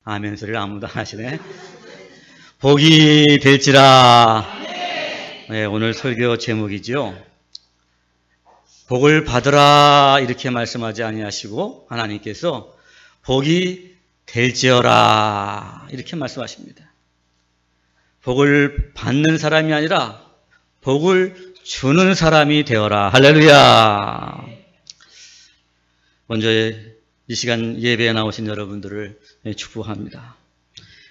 아멘 소리를 아무도 안 하시네. 복이 될지라. 네, 오늘 설교 제목이죠. 복을 받으라 이렇게 말씀하지 아니하시고 하나님께서 복이 될지어라 이렇게 말씀하십니다. 복을 받는 사람이 아니라 복을 주는 사람이 되어라. 할렐루야. 먼저 이 시간 예배에 나오신 여러분들을 축복합니다.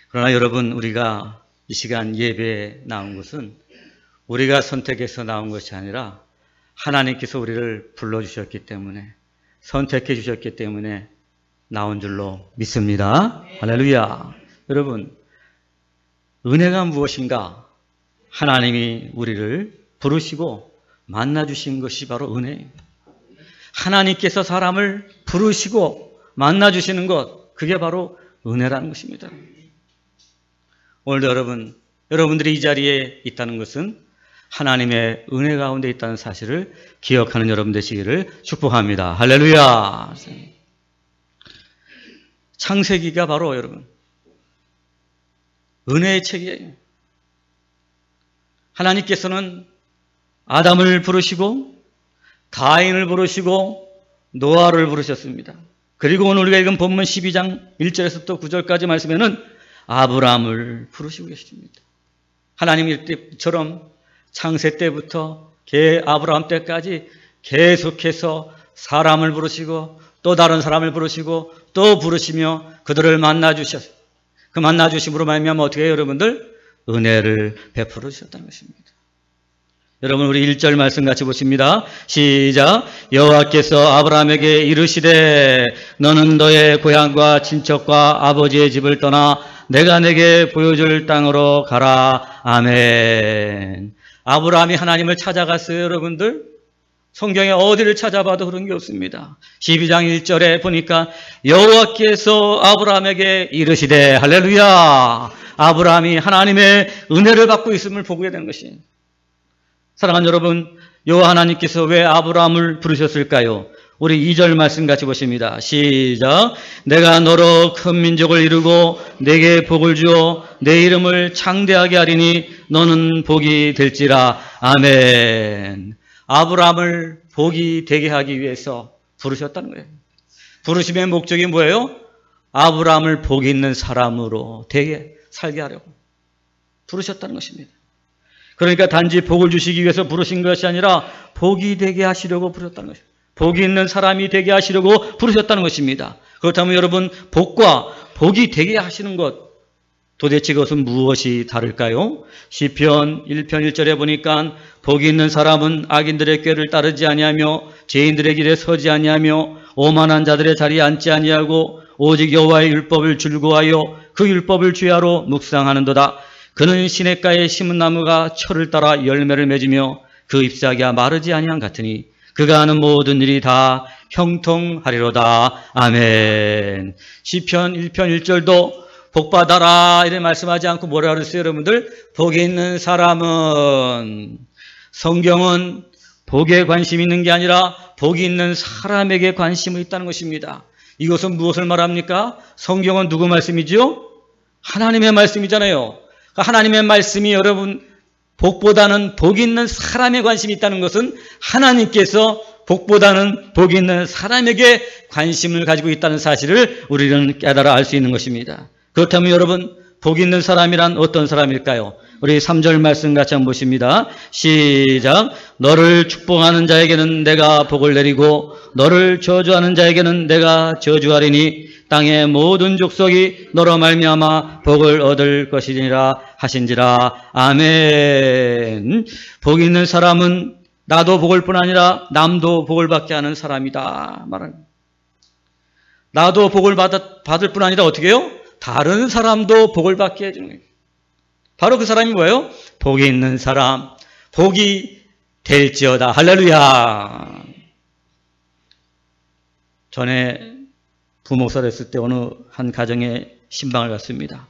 그러나 여러분, 우리가 이 시간 예배에 나온 것은 우리가 선택해서 나온 것이 아니라 하나님께서 우리를 불러주셨기 때문에, 선택해 주셨기 때문에 나온 줄로 믿습니다. 할렐루야. 여러분, 은혜가 무엇인가? 하나님이 우리를 부르시고 만나주신 것이 바로 은혜입니다. 하나님께서 사람을 부르시고 만나주시는 것, 그게 바로 은혜라는 것입니다. 오늘도 여러분들이 이 자리에 있다는 것은 하나님의 은혜 가운데 있다는 사실을 기억하는 여러분 되시기를 축복합니다. 할렐루야. 창세기가 바로 여러분 은혜의 책이에요. 하나님께서는 아담을 부르시고 가인을 부르시고 노아를 부르셨습니다. 그리고 오늘 우리가 읽은 본문 12장 1절에서부터 9절까지 말씀에는 아브라함을 부르시고 계십니다. 하나님 이때처럼 창세 때부터 아브라함 때까지 계속해서 사람을 부르시고 또 다른 사람을 부르시고 또 부르시며 그들을 만나주셨어요. 그 만나주심으로 말미암아 어떻게 해요, 여러분들? 은혜를 베풀어 주셨다는 것입니다. 여러분, 우리 1절 말씀 같이 보십니다. 시작. 여호와께서 아브라함에게 이르시되 너는 너의 고향과 친척과 아버지의 집을 떠나 내가 내게 보여줄 땅으로 가라. 아멘. 아브라함이 하나님을 찾아갔어요, 여러분들? 성경에 어디를 찾아봐도 그런 게 없습니다. 12장 1절에 보니까 여호와께서 아브라함에게 이르시되, 할렐루야. 아브라함이 하나님의 은혜를 받고 있음을 보게 되는 것이. 사랑하는 여러분, 여호와 하나님께서 왜 아브라함을 부르셨을까요? 우리 2절 말씀 같이 보십니다. 시작. 내가 너로 큰 민족을 이루고 내게 복을 주어 내 이름을 창대하게 하리니 너는 복이 될지라. 아멘. 아브라함을 복이 되게 하기 위해서 부르셨다는 거예요. 부르심의 목적이 뭐예요? 아브라함을 복 있는 사람으로 되게 살게 하려고 부르셨다는 것입니다. 그러니까 단지 복을 주시기 위해서 부르신 것이 아니라 복이 되게 하시려고 부르셨다는 것입니다. 복이 있는 사람이 되게 하시려고 부르셨다는 것입니다. 그렇다면 여러분, 복과 복이 되게 하시는 것, 도대체 그것은 무엇이 다를까요? 시편 1편 1절에 보니까 복이 있는 사람은 악인들의 꾀를 따르지 아니하며 죄인들의 길에 서지 아니하며 오만한 자들의 자리에 앉지 아니하고 오직 여호와의 율법을 즐거워하여 그 율법을 주야로 묵상하는도다. 그는 시냇가에 심은 나무가 철을 따라 열매를 맺으며 그 잎사귀가 마르지 아니한 같으니 그가 하는 모든 일이 다 형통하리로다. 아멘. 시편 1편 1절도 복받아라 이렇게 말씀하지 않고 뭐라 그랬어요, 여러분들? 복이 있는 사람은, 성경은 복에 관심이 있는 게 아니라 복이 있는 사람에게 관심이 있다는 것입니다. 이것은 무엇을 말합니까? 성경은 누구 말씀이죠? 하나님의 말씀이잖아요. 하나님의 말씀이 여러분, 복보다는 복이 있는 사람에 관심이 있다는 것은 하나님께서 복보다는 복이 있는 사람에게 관심을 가지고 있다는 사실을 우리는 깨달아 알 수 있는 것입니다. 그렇다면 여러분, 복이 있는 사람이란 어떤 사람일까요? 우리 3절 말씀 같이 한번 보십니다. 시작. 너를 축복하는 자에게는 내가 복을 내리고 너를 저주하는 자에게는 내가 저주하리니 땅의 모든 족속이 너로 말미암아 복을 얻을 것이니라 하신지라. 아멘. 복이 있는 사람은 나도 복을 뿐 아니라 남도 복을 받게 하는 사람이다 말합니다. 나도 복을 받을 뿐 아니라 어떻게 해요? 다른 사람도 복을 받게 해주는 거예요. 바로 그 사람이 뭐예요? 복이 있는 사람, 복이 될지어다. 할렐루야. 전에 부목사를 했을 때 어느 한 가정에 신방을 갔습니다.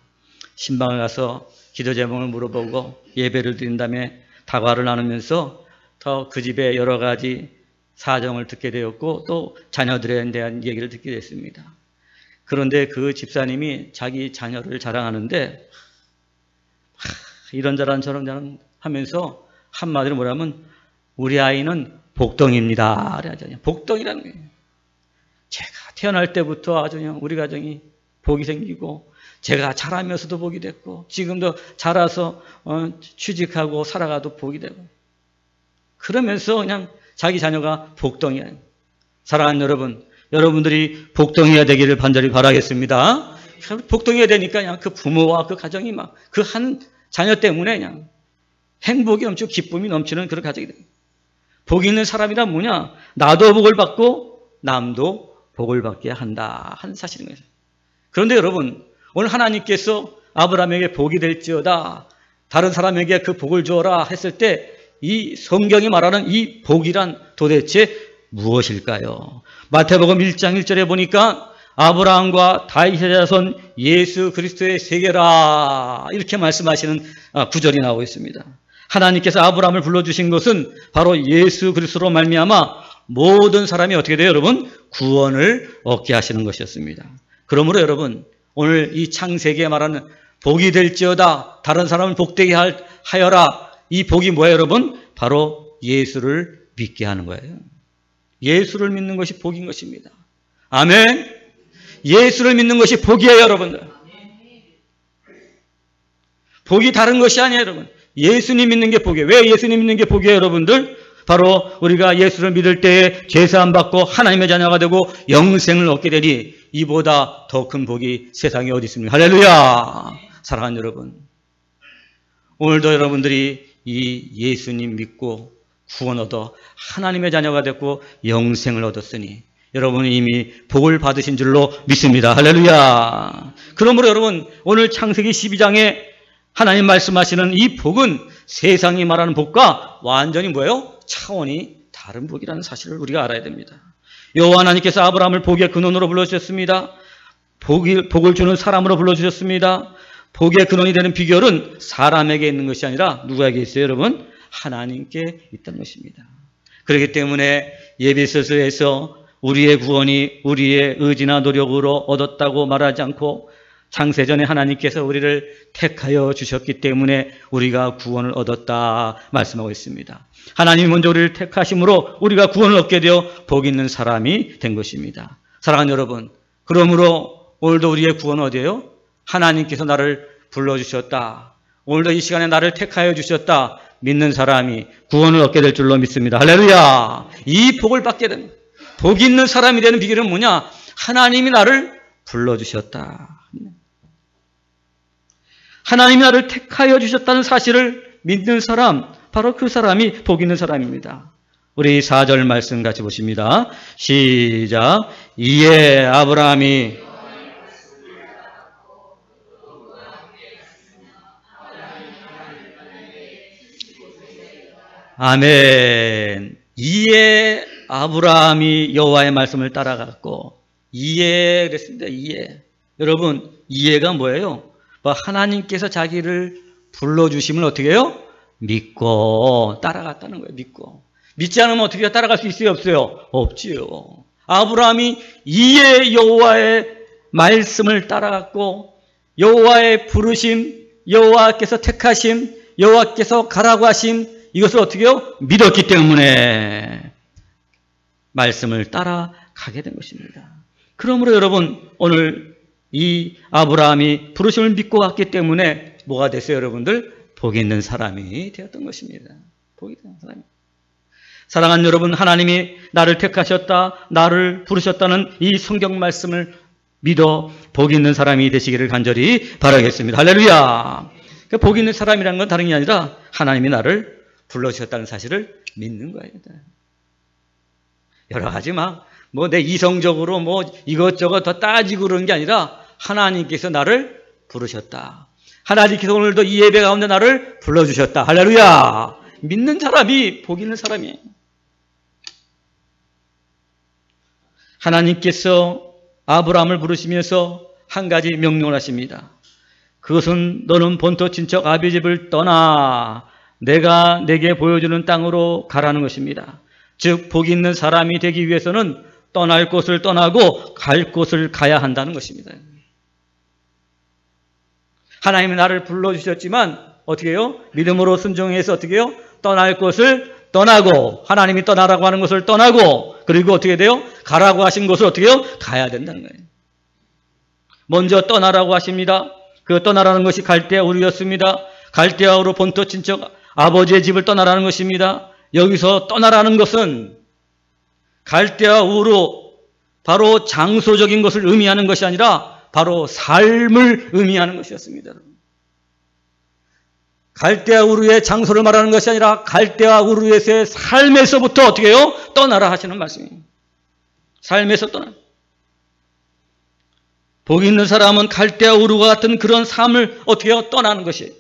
신방을 가서 기도 제목을 물어보고 예배를 드린 다음에 다과를 나누면서 더 그 집에 여러 가지 사정을 듣게 되었고 또 자녀들에 대한 얘기를 듣게 됐습니다. 그런데 그 집사님이 자기 자녀를 자랑하는데 이런저런 저런저런 하면서 한마디로 뭐라면 우리 아이는 복덩이입니다. 그래야죠. 복덩이라는 거예요. 제가 태어날 때부터 아주 그냥 우리 가정이 복이 생기고 제가 자라면서도 복이 됐고 지금도 자라서 취직하고 살아가도 복이 되고 그러면서 그냥 자기 자녀가 복덩이야. 사랑하는 여러분, 여러분들이 복덩이가 되기를 간절히 바라겠습니다. 복덩이가 되니까 그냥 그 부모와 그 가정이 막 그 한 자녀 때문에 그냥 행복이 넘치고 기쁨이 넘치는 그런 가정이 됩니다. 복이 있는 사람이란 뭐냐? 나도 복을 받고 남도 복을 받게 한다 하는 사실인 거예요. 그런데 여러분, 오늘 하나님께서 아브라함에게 복이 될지어다 다른 사람에게 그 복을 주어라 했을 때 이 성경이 말하는 이 복이란 도대체 무엇일까요? 마태복음 1장 1절에 보니까 아브라함과 다윗의 자손 예수 그리스도의 세계라 이렇게 말씀하시는 구절이 나오고 있습니다. 하나님께서 아브라함을 불러주신 것은 바로 예수 그리스도로 말미암아 모든 사람이 어떻게 돼요, 여러분? 구원을 얻게 하시는 것이었습니다. 그러므로 여러분, 오늘 이 창세기에 말하는 복이 될지어다 다른 사람을 복되게 하여라 이 복이 뭐예요, 여러분? 바로 예수를 믿게 하는 거예요. 예수를 믿는 것이 복인 것입니다. 아멘. 예수를 믿는 것이 복이에요, 여러분들. 복이 다른 것이 아니에요, 여러분. 예수님 믿는 게 복이에요. 왜 예수님 믿는 게 복이에요, 여러분들? 바로 우리가 예수를 믿을 때에 죄사함 받고 하나님의 자녀가 되고 영생을 얻게 되니 이보다 더 큰 복이 세상에 어디 있습니까? 할렐루야. 사랑하는 여러분, 오늘도 여러분들이 이 예수님 믿고 구원 얻어 하나님의 자녀가 됐고 영생을 얻었으니 여러분은 이미 복을 받으신 줄로 믿습니다. 할렐루야. 그러므로 여러분, 오늘 창세기 12장에 하나님 말씀하시는 이 복은 세상이 말하는 복과 완전히 뭐예요? 차원이 다른 복이라는 사실을 우리가 알아야 됩니다. 여호와 하나님께서 아브라함을 복의 근원으로 불러주셨습니다. 복을 주는 사람으로 불러주셨습니다. 복의 근원이 되는 비결은 사람에게 있는 것이 아니라 누구에게 있어요, 여러분? 하나님께 있다는 것입니다. 그렇기 때문에 예배서에서 우리의 구원이 우리의 의지나 노력으로 얻었다고 말하지 않고 창세전에 하나님께서 우리를 택하여 주셨기 때문에 우리가 구원을 얻었다 말씀하고 있습니다. 하나님이 먼저 우리를 택하심으로 우리가 구원을 얻게 되어 복 있는 사람이 된 것입니다. 사랑하는 여러분, 그러므로 오늘도 우리의 구원은 어디예요? 하나님께서 나를 불러주셨다. 오늘도 이 시간에 나를 택하여 주셨다. 믿는 사람이 구원을 얻게 될 줄로 믿습니다. 할렐루야. 이 복을 받게 됩니다. 복 있는 사람이 되는 비결은 뭐냐? 하나님이 나를 불러주셨다. 하나님이 나를 택하여 주셨다는 사실을 믿는 사람, 바로 그 사람이 복 있는 사람입니다. 우리 4절 말씀 같이 보십니다. 시작. 이에 아브라함이 아멘. 이에 아브라함이 여호와의 말씀을 따라갔고 이에 그랬습니다. 이에. 여러분, 이해가 뭐예요? 하나님께서 자기를 불러주심을 어떻게 해요? 믿고 따라갔다는 거예요. 믿고. 믿지 않으면 어떻게 따라갈 수 있어요? 없어요? 없지요. 아브라함이 이에 여호와의 말씀을 따라갔고 여호와의 부르심, 여호와께서 택하심, 여호와께서 가라고 하심 이것을 어떻게 해요? 믿었기 때문에 말씀을 따라가게 된 것입니다. 그러므로 여러분, 오늘 이 아브라함이 부르심을 믿고 갔기 때문에 뭐가 됐어요, 여러분들? 복이 있는 사람이 되었던 것입니다. 복이 있는 사람이. 사랑하는 여러분, 하나님이 나를 택하셨다, 나를 부르셨다는 이 성경 말씀을 믿어 복이 있는 사람이 되시기를 간절히 바라겠습니다. 할렐루야. 복이 있는 사람이라는 건 다른 게 아니라 하나님이 나를 불러주셨다는 사실을 믿는 거예요. 여러 가지 내 이성적으로 이것저것 더 따지고 그러는 게 아니라 하나님께서 나를 부르셨다. 하나님께서 오늘도 이 예배 가운데 나를 불러주셨다. 할렐루야. 믿는 사람이 복 있는 사람이에요. 하나님께서 아브라함을 부르시면서 한 가지 명령을 하십니다. 그것은 너는 본토 친척 아비 집을 떠나 내가 내게 보여주는 땅으로 가라는 것입니다. 즉 복 있는 사람이 되기 위해서는 떠날 곳을 떠나고 갈 곳을 가야 한다는 것입니다. 하나님이 나를 불러주셨지만 어떻게 해요? 믿음으로 순종해서 어떻게 해요? 떠날 곳을 떠나고, 하나님이 떠나라고 하는 것을 떠나고, 그리고 어떻게 돼요? 가라고 하신 곳을 어떻게 해요? 가야 된다는 거예요. 먼저 떠나라고 하십니다. 그 떠나라는 것이 갈대아 우르였습니다. 갈대아 우르 본토 친척 아버지의 집을 떠나라는 것입니다. 여기서 떠나라는 것은 갈대아 우르, 바로 장소적인 것을 의미하는 것이 아니라 바로 삶을 의미하는 것이었습니다. 갈대아 우르의 장소를 말하는 것이 아니라 갈대아 우르에서의 삶에서부터 어떻게 해요? 떠나라 하시는 말씀입니다. 삶에서 떠나. 복 있는 사람은 갈대아 우르와 같은 그런 삶을 어떻게 해요? 떠나는 것이에요.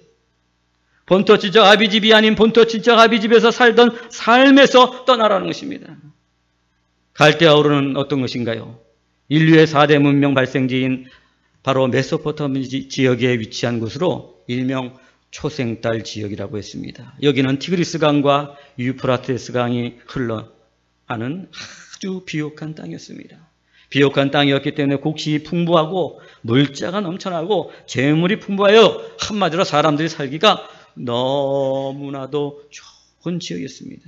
본토 친척 아비집이 아닌 본토 친척 아비집에서 살던 삶에서 떠나라는 것입니다. 갈대아 우르는 어떤 것인가요? 인류의 4대 문명 발생지인 바로 메소포타미아 지역에 위치한 곳으로 일명 초생딸 지역이라고 했습니다. 여기는 티그리스 강과 유프라테스 강이 흘러가는 아주 비옥한 땅이었습니다. 비옥한 땅이었기 때문에 곡식이 풍부하고 물자가 넘쳐나고 재물이 풍부하여 한마디로 사람들이 살기가 너무나도 좋은 지역이었습니다.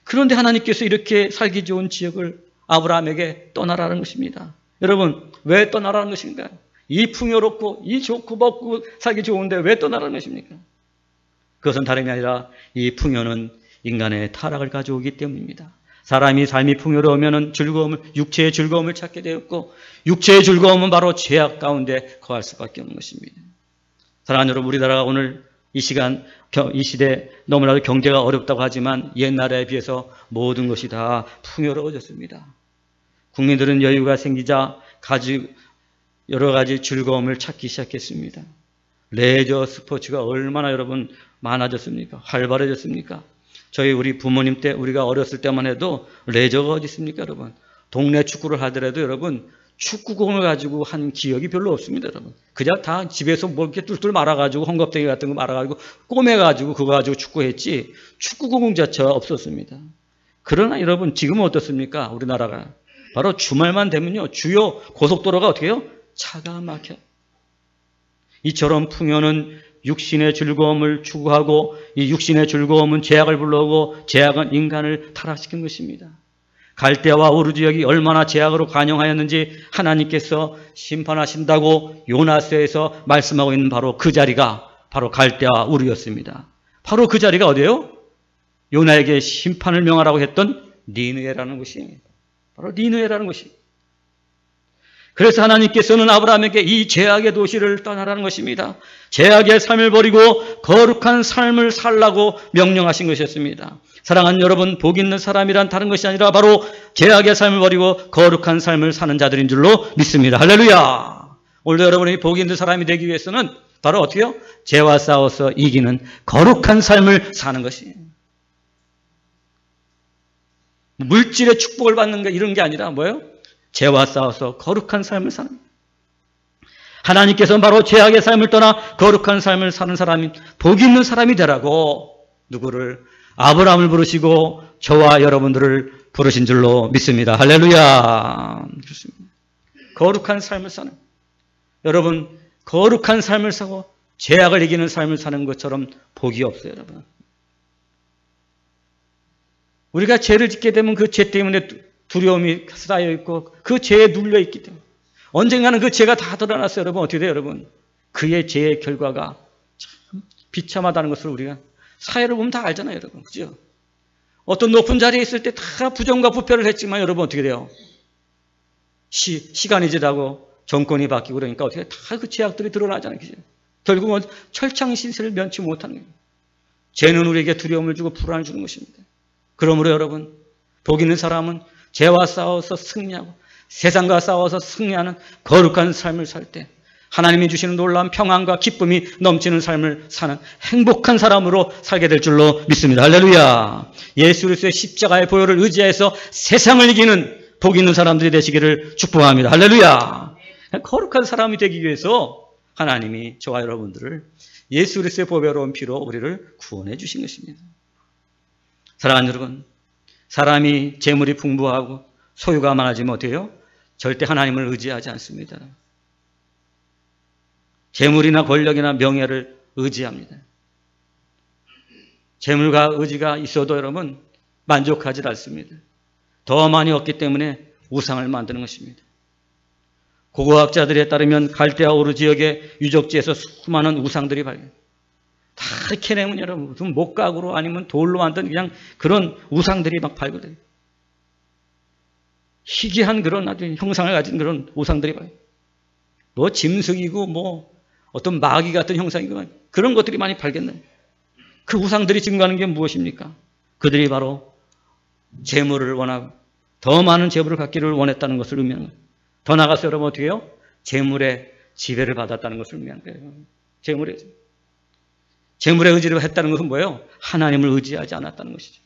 그런데 하나님께서 이렇게 살기 좋은 지역을 아브라함에게 떠나라는 것입니다. 여러분, 왜 떠나라는 것인가요? 이 풍요롭고 이 좋고 먹고 살기 좋은데 왜 떠나라는 것입니까? 그것은 다름이 아니라 이 풍요는 인간의 타락을 가져오기 때문입니다. 사람이 삶이 풍요로우면 육체의 즐거움을 찾게 되었고, 육체의 즐거움은 바로 죄악 가운데 거할 수밖에 없는 것입니다. 사랑하는 여러분, 우리나라가 오늘 이 시간, 이 시대 너무나도 경제가 어렵다고 하지만 옛날에 비해서 모든 것이 다 풍요로워졌습니다. 국민들은 여유가 생기자 여러 가지 즐거움을 찾기 시작했습니다. 레저 스포츠가 얼마나 여러분 많아졌습니까? 활발해졌습니까? 우리 부모님 때, 우리가 어렸을 때만 해도 레저가 어디 있습니까, 여러분? 동네 축구를 하더라도 여러분, 축구공을 가지고 한 기억이 별로 없습니다, 여러분. 그냥 다 집에서 뭐 이렇게 뚫뚫 말아가지고, 헝겊덩이 같은 거 말아가지고, 꼬매가지고, 그거 가지고 축구했지, 축구공 자체가 없었습니다. 그러나 여러분, 지금은 어떻습니까? 우리나라가. 바로 주말만 되면요, 주요 고속도로가 어떻게 해요? 차가 막혀. 이처럼 풍요는 육신의 즐거움을 추구하고, 이 육신의 즐거움은 죄악을 불러오고, 죄악은 인간을 타락시킨 것입니다. 갈대아와 우르 지역이 얼마나 죄악으로 관영하였는지 하나님께서 심판하신다고 요나서에서 말씀하고 있는 바로 그 자리가 바로 갈대아 우르였습니다. 바로 그 자리가 어디예요? 요나에게 심판을 명하라고 했던 니느웨라는 곳이, 바로 니느웨라는 곳이. 그래서 하나님께서는 아브라함에게 이 죄악의 도시를 떠나라는 것입니다. 죄악의 삶을 버리고 거룩한 삶을 살라고 명령하신 것이었습니다. 사랑하는 여러분, 복 있는 사람이란 다른 것이 아니라 바로 죄악의 삶을 버리고 거룩한 삶을 사는 자들인 줄로 믿습니다. 할렐루야! 오늘도 여러분이 복 있는 사람이 되기 위해서는 바로 어떻게 해요? 죄와 싸워서 이기는 거룩한 삶을 사는 것이에요. 물질의 축복을 받는 거 이런 게 아니라 뭐예요? 죄와 싸워서 거룩한 삶을 사는, 하나님께서는 바로 죄악의 삶을 떠나 거룩한 삶을 사는 사람이, 복 있는 사람이 되라고 누구를? 아브라함을 부르시고 저와 여러분들을 부르신 줄로 믿습니다. 할렐루야. 그렇습니다. 거룩한 삶을 사는, 여러분, 거룩한 삶을 사고 죄악을 이기는 삶을 사는 것처럼 복이 없어요, 여러분. 우리가 죄를 짓게 되면 그 죄 때문에 두려움이 쌓여 있고 그 죄에 눌려 있기 때문에 언젠가는 그 죄가 다 드러났어요. 여러분, 어떻게 돼요, 여러분? 그의 죄의 결과가 참 비참하다는 것을 우리가 사회를 보면 다 알잖아요, 여러분. 그죠? 어떤 높은 자리에 있을 때 다 부정과 부패를 했지만 여러분 어떻게 돼요? 시간이 지나고 정권이 바뀌고 그러니까 어떻게 다 그 죄악들이 드러나잖아요. 그죠? 결국은 철창 신세를 면치 못하는 거예요. 죄는 우리에게 두려움을 주고 불안을 주는 것입니다. 그러므로 여러분, 복 있는 사람은 죄와 싸워서 승리하고 세상과 싸워서 승리하는 거룩한 삶을 살 때 하나님이 주시는 놀라운 평안과 기쁨이 넘치는 삶을 사는 행복한 사람으로 살게 될 줄로 믿습니다. 할렐루야. 예수 그리스도의 십자가의 보혈을 의지해서 세상을 이기는 복 있는 사람들이 되시기를 축복합니다. 할렐루야. 거룩한 사람이 되기 위해서 하나님이 저와 여러분들을 예수 그리스도의 보배로운 피로 우리를 구원해 주신 것입니다. 사랑하는 여러분, 사람이 재물이 풍부하고 소유가 많아지면 어떻게 해요? 절대 하나님을 의지하지 않습니다. 재물이나 권력이나 명예를 의지합니다. 재물과 의지가 있어도 여러분 만족하지 않습니다. 더 많이 얻기 때문에 우상을 만드는 것입니다. 고고학자들에 따르면 갈대아 우르 지역의 유적지에서 수많은 우상들이 발견. 다 캐내면 여러분 무슨 목각으로 아니면 돌로 만든 그냥 그런 우상들이 막 발견돼요. 희귀한 그런 아주 형상을 가진 그런 우상들이 발견. 뭐 짐승이고 뭐 어떤 마귀 같은 형상이고 그런 것들이 많이 발견돼요. 그 우상들이 증거하는 게 무엇입니까? 그들이 바로 재물을 원하고 더 많은 재물을 갖기를 원했다는 것을 의미하는 거예요. 더 나아가서 여러분 어떻게 해요? 재물의 지배를 받았다는 것을 의미하는 거예요. 재물의 의지를 했다는 것은 뭐예요? 하나님을 의지하지 않았다는 것이죠.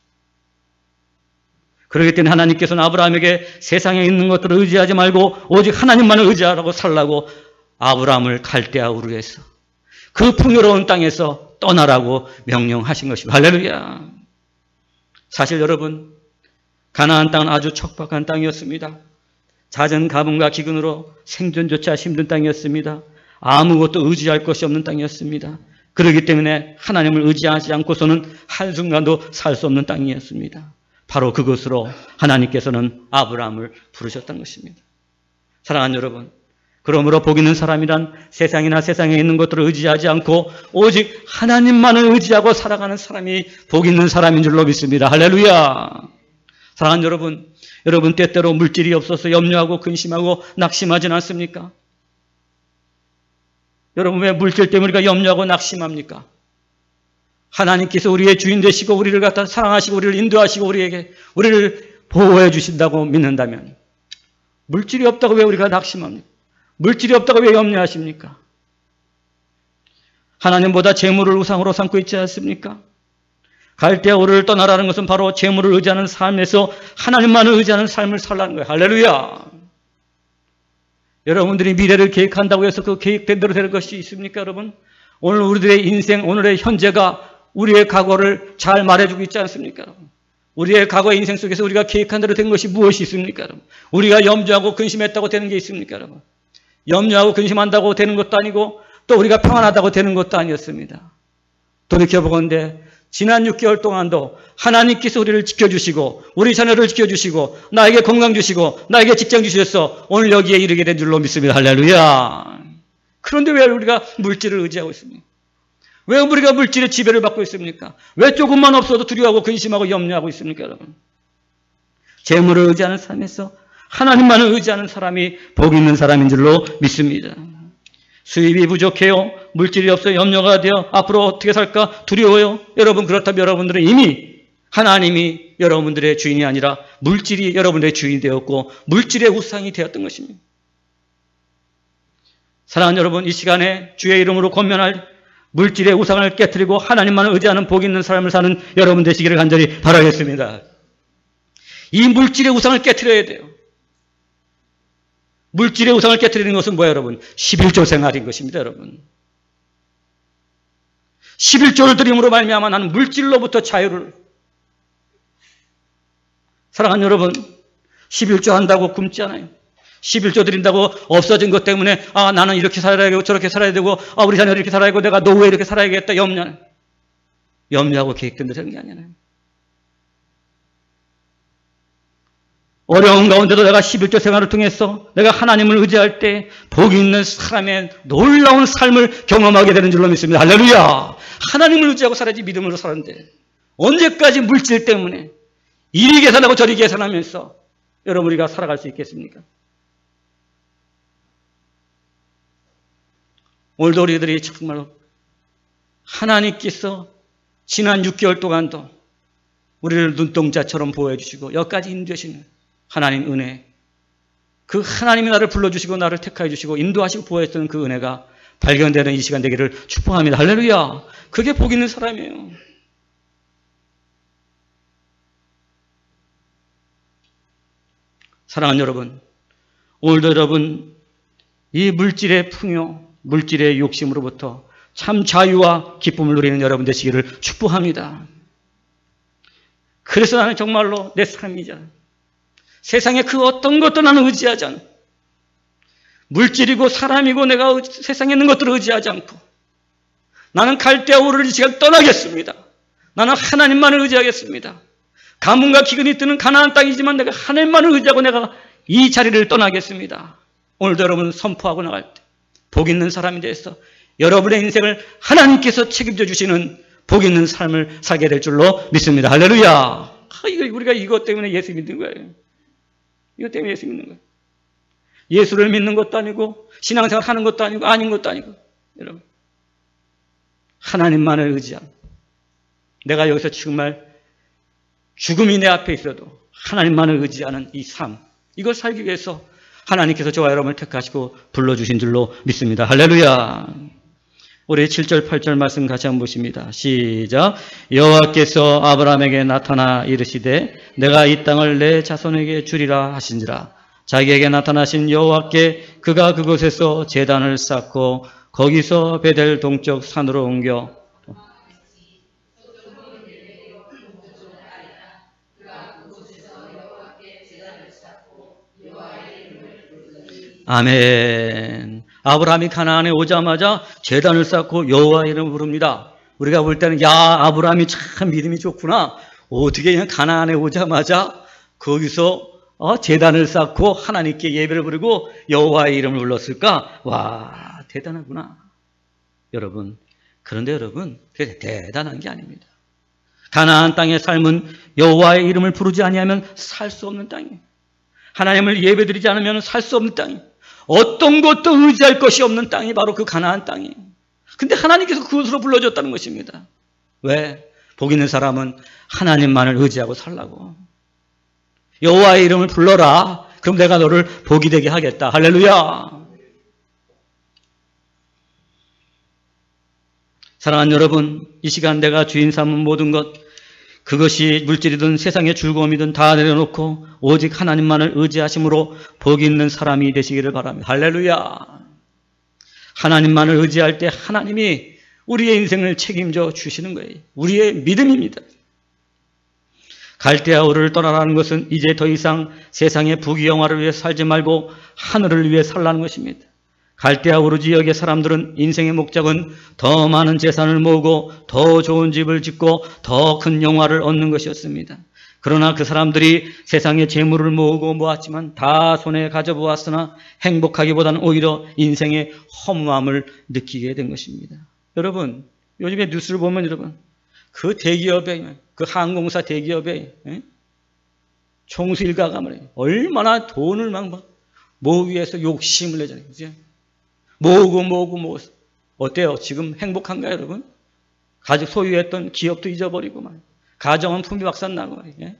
그렇기 때문에 하나님께서는 아브라함에게 세상에 있는 것들을 의지하지 말고 오직 하나님만을 의지하라고 살라고 아브라함을 갈대아 우르에서 그 풍요로운 땅에서 떠나라고 명령하신 것입니다. 할렐루야. 사실 여러분 가나안 땅은 아주 척박한 땅이었습니다. 잦은 가뭄과 기근으로 생존조차 힘든 땅이었습니다. 아무것도 의지할 것이 없는 땅이었습니다. 그렇기 때문에 하나님을 의지하지 않고서는 한순간도 살 수 없는 땅이었습니다. 바로 그것으로 하나님께서는 아브라함을 부르셨던 것입니다. 사랑하는 여러분, 그러므로 복 있는 사람이란 세상이나 세상에 있는 것들을 의지하지 않고 오직 하나님만을 의지하고 살아가는 사람이 복 있는 사람인 줄로 믿습니다. 할렐루야. 사랑하는 여러분, 여러분 때때로 물질이 없어서 염려하고 근심하고 낙심하진 않습니까? 여러분 왜 물질 때문에 우리가 염려하고 낙심합니까? 하나님께서 우리의 주인 되시고 우리를 갖다 사랑하시고 우리를 인도하시고 우리를 보호해 주신다고 믿는다면 물질이 없다고 왜 우리가 낙심합니까? 물질이 없다고 왜 염려하십니까? 하나님보다 재물을 우상으로 삼고 있지 않습니까? 갈대아 우르를 떠나라는 것은 바로 재물을 의지하는 삶에서 하나님만을 의지하는 삶을 살라는 거예요. 할렐루야. 여러분들이 미래를 계획한다고 해서 그 계획된 대로 될 것이 있습니까, 여러분? 오늘 우리들의 인생, 오늘의 현재가 우리의 과거를 잘 말해주고 있지 않습니까, 여러분? 우리의 과거의 인생 속에서 우리가 계획한 대로 된 것이 무엇이 있습니까, 여러분? 우리가 염려하고 근심했다고 되는 게 있습니까, 여러분? 염려하고 근심한다고 되는 것도 아니고 또 우리가 평안하다고 되는 것도 아니었습니다. 돌이켜보건대 지난 6개월 동안도 하나님께서 우리를 지켜주시고 우리 자녀를 지켜주시고 나에게 건강 주시고 나에게 직장 주셔서 오늘 여기에 이르게 된 줄로 믿습니다. 할렐루야. 그런데 왜 우리가 물질을 의지하고 있습니까? 왜 우리가 물질의 지배를 받고 있습니까? 왜 조금만 없어도 두려워하고 근심하고 염려하고 있습니까, 여러분? 재물을 의지하는 삶에서 하나님만을 의지하는 사람이 복 있는 사람인 줄로 믿습니다. 수입이 부족해요. 물질이 없어요. 염려가 돼요. 앞으로 어떻게 살까 두려워요. 여러분 그렇다면 여러분들은 이미 하나님이 여러분들의 주인이 아니라 물질이 여러분들의 주인이 되었고 물질의 우상이 되었던 것입니다. 사랑하는 여러분, 이 시간에 주의 이름으로 권면할 물질의 우상을 깨뜨리고 하나님만을 의지하는 복 있는 삶을 사는 여러분 되시기를 간절히 바라겠습니다. 이 물질의 우상을 깨뜨려야 돼요. 물질의 우상을 깨뜨리는 것은 뭐예요, 여러분? 11조 생활인 것입니다, 여러분. 11조를 드림으로 말미암아 나는 물질로부터 자유를. 사랑하는 여러분, 11조 한다고 굶지 않아요. 11조 드린다고 없어진 것 때문에 나는 이렇게 살아야 되고 저렇게 살아야 되고 우리 자녀 이렇게 살아야 되고 내가 노후에 이렇게 살아야겠다 염려하고 계획된 대로 되는 게 아니잖아요. 어려운 가운데도 내가 11조 생활을 통해서 내가 하나님을 의지할 때 복이 있는 사람의 놀라운 삶을 경험하게 되는 줄로 믿습니다. 할렐루야. 하나님을 의지하고 살아야지 믿음으로 사는데 언제까지 물질 때문에 이리 계산하고 저리 계산하면서 여러분 우리가 살아갈 수 있겠습니까? 오늘도 우리들이 정말로 하나님께서 지난 6개월 동안도 우리를 눈동자처럼 보호해 주시고 여기까지 인도하시는 하나님 은혜, 그 하나님이 나를 불러주시고 나를 택하여 주시고 인도하시고 보호했던 그 은혜가 발견되는 이 시간 되기를 축복합니다. 할렐루야. 그게 복 있는 사람이에요. 사랑하는 여러분, 오늘도 여러분 이 물질의 풍요, 물질의 욕심으로부터 참 자유와 기쁨을 누리는 여러분 되시기를 축복합니다. 그래서 나는 정말로 내 삶이자 세상에 그 어떤 것도 나는 의지하지 않고, 물질이고 사람이고 내가 세상에 있는 것들을 의지하지 않고, 나는 갈대아 우를 이 시간 떠나겠습니다. 나는 하나님만을 의지하겠습니다. 가뭄과 기근이 뜨는 가나안 땅이지만 내가 하나님만을 의지하고 내가 이 자리를 떠나겠습니다. 오늘도 여러분 선포하고 나갈 때 복 있는 사람이 돼서 여러분의 인생을 하나님께서 책임져 주시는 복 있는 삶을 살게 될 줄로 믿습니다. 할렐루야. 우리가 이것 때문에 예수 믿는 거예요. 이것 때문에 예수 믿는 거예요. 예수를 믿는 것도 아니고 신앙생활 하는 것도 아니고 아닌 것도 아니고, 여러분 하나님만을 의지함. 내가 여기서 정말 죽음이 내 앞에 있어도 하나님만을 의지하는 이 삶, 이걸 살기 위해서 하나님께서 저와 여러분을 택하시고 불러주신 줄로 믿습니다. 할렐루야. 우리 7절 8절 말씀 같이 한번 보십니다. 시작. 여호와께서 아브라함에게 나타나 이르시되 내가 이 땅을 내 자손에게 주리라 하신지라. 자기에게 나타나신 여호와께 그가 그곳에서 제단을 쌓고 거기서 베델 동쪽 산으로 옮겨 아멘. 아브라함이 가나안에 오자마자 제단을 쌓고 여호와 이름을 부릅니다. 우리가 볼 때는 야, 아브라함이 참 믿음이 좋구나. 어떻게 그냥 가나안에 오자마자 거기서 제단을 쌓고 하나님께 예배를 부르고 여호와의 이름을 불렀을까? 와, 대단하구나. 여러분, 그런데 여러분, 그게 대단한 게 아닙니다. 가나안 땅의 삶은 여호와의 이름을 부르지 아니하면 살 수 없는 땅이에요. 하나님을 예배드리지 않으면 살 수 없는 땅이에요. 어떤 것도 의지할 것이 없는 땅이 바로 그 가나안 땅이에요. 근데 하나님께서 그곳으로 불러줬다는 것입니다. 왜? 복 있는 사람은 하나님만을 의지하고 살라고. 여호와의 이름을 불러라. 그럼 내가 너를 복이 되게 하겠다. 할렐루야. 사랑하는 여러분, 이 시간 내가 주인 삼은 모든 것, 그것이 물질이든 세상의 즐거움이든 다 내려놓고 오직 하나님만을 의지하심으로 복이 있는 사람이 되시기를 바랍니다. 할렐루야. 하나님만을 의지할 때 하나님이 우리의 인생을 책임져 주시는 거예요. 우리의 믿음입니다. 갈대아 우를 떠나라는 것은 이제 더 이상 세상의 부귀영화를 위해 살지 말고 하늘을 위해 살라는 것입니다. 갈대아 우르 지역의 사람들은 인생의 목적은 더 많은 재산을 모으고 더 좋은 집을 짓고 더 큰 영화를 얻는 것이었습니다. 그러나 그 사람들이 세상의 재물을 모으고 모았지만 다 손에 가져보았으나 행복하기보다는 오히려 인생의 허무함을 느끼게 된 것입니다. 여러분, 요즘에 뉴스를 보면 여러분, 그 대기업에, 그 항공사 대기업에 총수 일가가 말이에요. 얼마나 돈을 막 모으기 위해서 욕심을 내잖아요. 그죠? 모으고 어때요? 지금 행복한가요, 여러분? 가족 소유했던 기업도 잊어버리고 말이에요. 가정은 품위 박산나고 말이에요.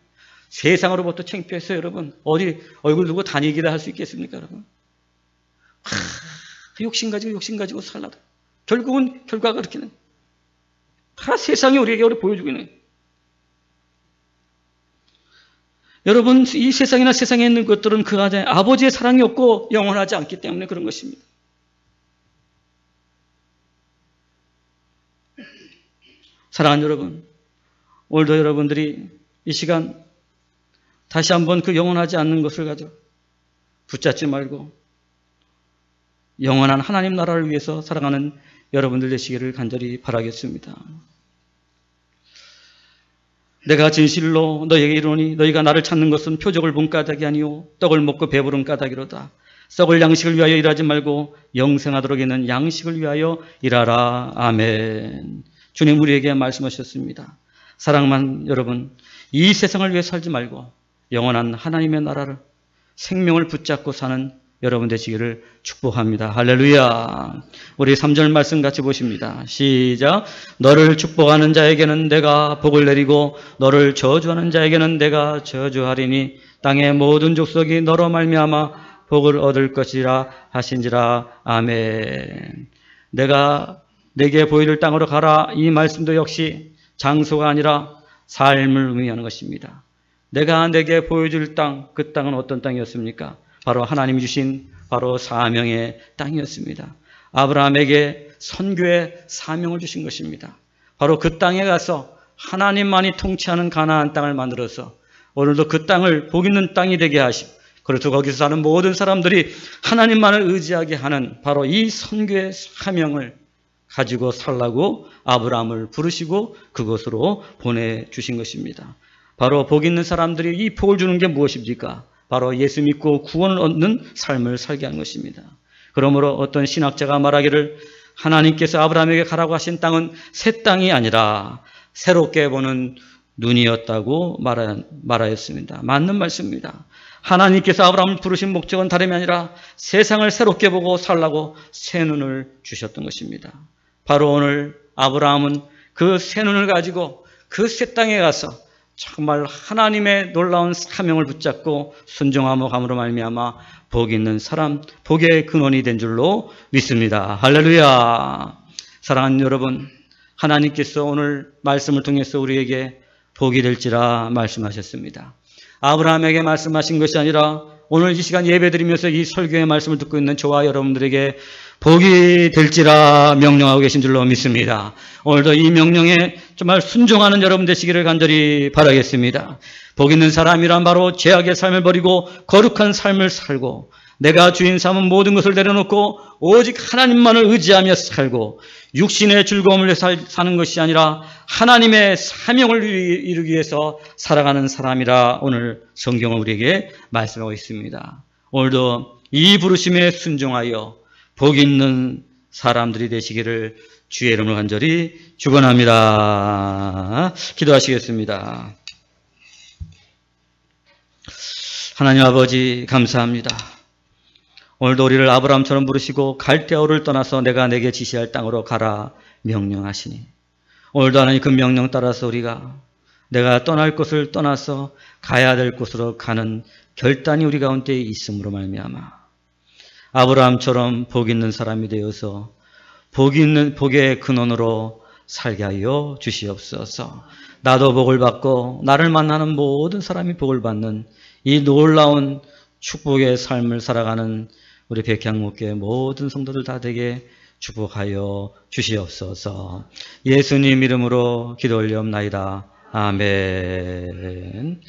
세상으로부터 창피해서 여러분 어디 얼굴 두고 다니기라 할 수 있겠습니까, 여러분? 욕심 가지고 살라다. 결국은 결과가 그렇게는 다 세상이 우리에게 보여주고 있는. 여러분, 이 세상이나 세상에 있는 것들은 그 안에 아버지의 사랑이 없고 영원하지 않기 때문에 그런 것입니다. 사랑하는 여러분, 오늘도 여러분들이 이 시간 다시 한번 그 영원하지 않는 것을 가져 붙잡지 말고 영원한 하나님 나라를 위해서 살아가는 여러분들 되시기를 간절히 바라겠습니다. 내가 진실로 너희에게 이르노니 너희가 나를 찾는 것은 표적을 본 까닭이 아니요 떡을 먹고 배부른 까닭이로다. 썩을 양식을 위하여 일하지 말고 영생하도록 있는 양식을 위하여 일하라. 아멘. 주님 우리에게 말씀하셨습니다. 사랑만 여러분, 이 세상을 위해 살지 말고 영원한 하나님의 나라를 생명을 붙잡고 사는 여러분 되시기를 축복합니다. 할렐루야. 우리 3절 말씀 같이 보십니다. 시작. 너를 축복하는 자에게는 내가 복을 내리고 너를 저주하는 자에게는 내가 저주하리니 땅의 모든 족속이 너로 말미암아 복을 얻을 것이라 하신지라. 아멘. 내가 내게 보이를 땅으로 가라. 이 말씀도 역시 장소가 아니라 삶을 의미하는 것입니다. 내가 내게 보여줄 땅, 그 땅은 어떤 땅이었습니까? 바로 하나님이 주신 바로 사명의 땅이었습니다. 아브라함에게 선교의 사명을 주신 것입니다. 바로 그 땅에 가서 하나님만이 통치하는 가나안 땅을 만들어서 오늘도 그 땅을 복 있는 땅이 되게 하시고 그래서 거기서 사는 모든 사람들이 하나님만을 의지하게 하는 바로 이 선교의 사명을 가지고 살라고 아브라함을 부르시고 그곳으로 보내주신 것입니다. 바로 복 있는 사람들이 이 복을 주는 게 무엇입니까? 바로 예수 믿고 구원을 얻는 삶을 살게 하는 것입니다. 그러므로 어떤 신학자가 말하기를 하나님께서 아브라함에게 가라고 하신 땅은 새 땅이 아니라 새롭게 보는 눈이었다고 말하였습니다. 맞는 말씀입니다. 하나님께서 아브라함을 부르신 목적은 다름이 아니라 세상을 새롭게 보고 살라고 새 눈을 주셨던 것입니다. 바로 오늘 아브라함은 그 새 눈을 가지고 그 새 땅에 가서 정말 하나님의 놀라운 사명을 붙잡고 순종함으로 함으로 말미암아 복 있는 사람, 복의 근원이 된 줄로 믿습니다. 할렐루야. 사랑하는 여러분, 하나님께서 오늘 말씀을 통해서 우리에게 복이 될지라 말씀하셨습니다. 아브라함에게 말씀하신 것이 아니라 오늘 이 시간 예배드리면서 이 설교의 말씀을 듣고 있는 저와 여러분들에게 복이 될지라 명령하고 계신 줄로 믿습니다. 오늘도 이 명령에 정말 순종하는 여러분 되시기를 간절히 바라겠습니다. 복 있는 사람이란 바로 죄악의 삶을 버리고 거룩한 삶을 살고 내가 주인 삼은 모든 것을 내려놓고 오직 하나님만을 의지하며 살고 육신의 즐거움을 위해서 사는 것이 아니라 하나님의 사명을 이루기 위해서 살아가는 사람이라 오늘 성경은 우리에게 말씀하고 있습니다. 오늘도 이 부르심에 순종하여 복 있는 사람들이 되시기를 주의 이름으로 간절히 축원합니다. 기도하시겠습니다. 하나님 아버지 감사합니다. 오늘도 우리를 아브라함처럼 부르시고 갈대아우를 떠나서 내가 내게 지시할 땅으로 가라 명령하시니 오늘도 하나님 그 명령 따라서 우리가 내가 떠날 곳을 떠나서 가야 될 곳으로 가는 결단이 우리 가운데 있음으로 말미암아 아브라함처럼 복 있는 사람이 되어서 복의 근원으로 살게 하여 주시옵소서. 나도 복을 받고 나를 만나는 모든 사람이 복을 받는 이 놀라운 축복의 삶을 살아가는 우리 백향목교의 모든 성도들 다 되게 축복하여 주시옵소서. 예수님 이름으로 기도 올리옵나이다. 아멘.